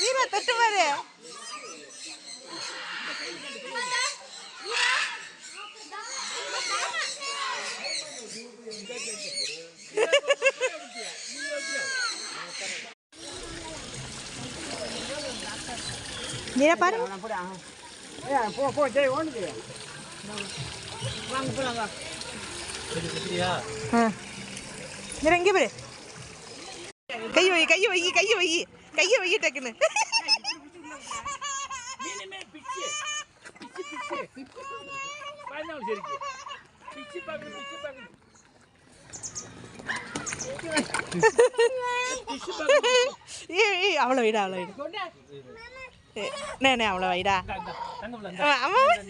வீரா தொட்டு பாரு. வீரா பாரு. இங்கே பாரு. கையை வை கையை வை கையை வை கையை வை டக்குன்னு. அவ்வளோ வைடா அவ்வளோ வைடா. அவ்வளோ வைடா.